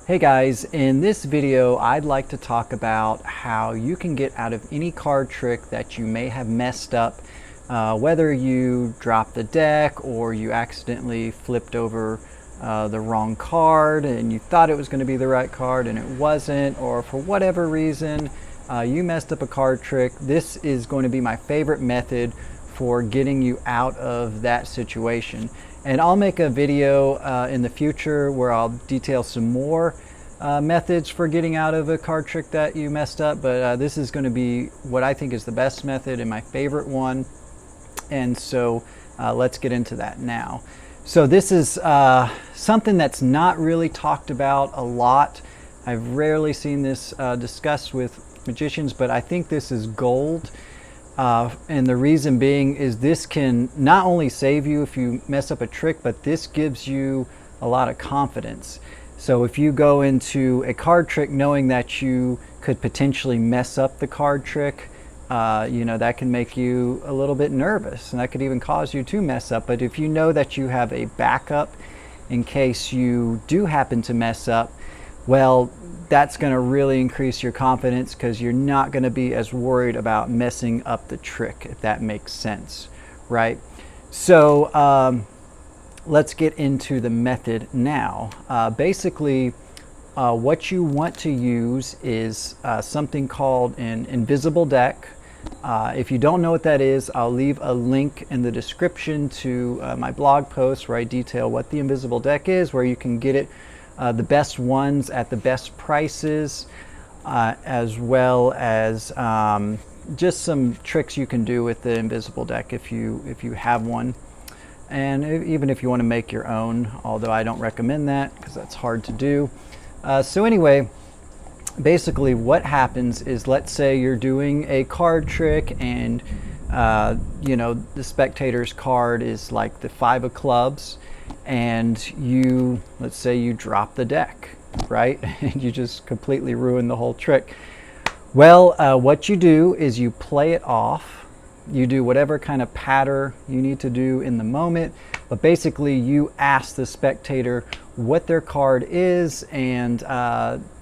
Hey guys, in this video I'd like to talk about how you can get out of any card trick that you may have messed up, whether you dropped the deck or you accidentally flipped over the wrong card and you thought it was going to be the right card and it wasn't, or for whatever reason you messed up a card trick. This is going to be my favorite method for getting you out of that situation. And I'll make a video in the future where I'll detail some more methods for getting out of a card trick that you messed up, but this is going to be what I think is the best method and my favorite one. And so let's get into that now. So this is something that's not really talked about a lot. I've rarely seen this discussed with magicians, but I think this is gold. And the reason being is this can not only save you if you mess up a trick, but this gives you a lot of confidence. So if you go into a card trick knowing that you could potentially mess up the card trick, that can make you a little bit nervous, and that could even cause you to mess up. But if you know that you have a backup in case you do happen to mess up, well, that's going to really increase your confidence because you're not going to be as worried about messing up the trick, if that makes sense, right? So let's get into the method now. Basically, what you want to use is something called an invisible deck. If you don't know what that is, I'll leave a link in the description to my blog post where I detail what the invisible deck is, where you can get it the best ones at the best prices, as well as just some tricks you can do with the invisible deck if you have one, and even if you want to make your own, although I don't recommend that because that's hard to do. So anyway, basically what happens is, let's say you're doing a card trick and the spectator's card is like the 5 of clubs, and let's say you drop the deck, right? And you just completely ruin the whole trick. Well, what you do is you play it off. You do whatever kind of patter you need to do in the moment, but basically you ask the spectator what their card is, and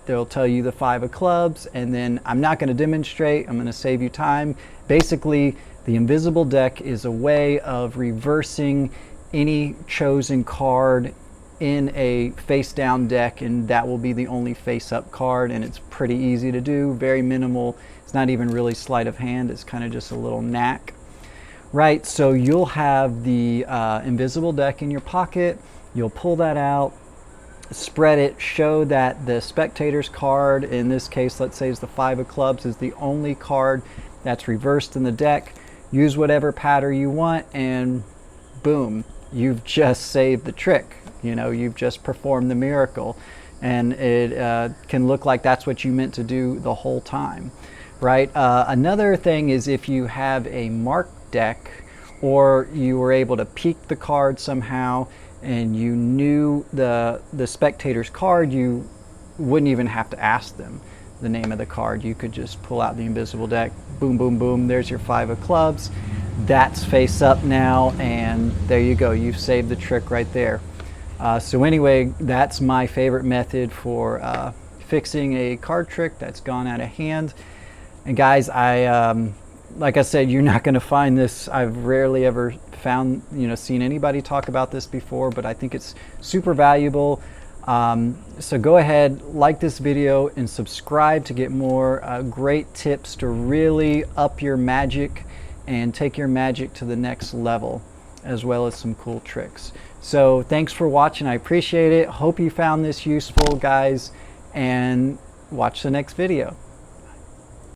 they'll tell you the 5 of clubs, and then I'm not going to demonstrate, I'm going to save you time. Basically, the invisible deck is a way of reversing any chosen card in a face down deck, and that will be the only face up card, and it's pretty easy to do, very minimal. It's not even really sleight of hand, it's kind of just a little knack, right? So you'll have the invisible deck in your pocket, you'll pull that out, spread it, show that the spectator's card, in this case let's say is the 5 of clubs, is the only card that's reversed in the deck. Use whatever pattern you want, and boom, you've just saved the trick. You've just performed the miracle, and it can look like that's what you meant to do the whole time, right? Another thing is, if you have a marked deck, or you were able to peek the card somehow and you knew the spectator's card, you wouldn't even have to ask them the name of the card. You could just pull out the invisible deck, boom, boom, boom, there's your 5 of clubs. That's face up now, and there you go, you've saved the trick right there. So anyway, that's my favorite method for fixing a card trick that's gone out of hand. And guys, like I said, you're not going to find this. I've rarely ever seen anybody talk about this before, but I think it's super valuable. So go ahead, like this video and subscribe to get more great tips to really up your magic and take your magic to the next level, as well as some cool tricks. So thanks for watching, I appreciate it. Hope you found this useful, guys, and watch the next video.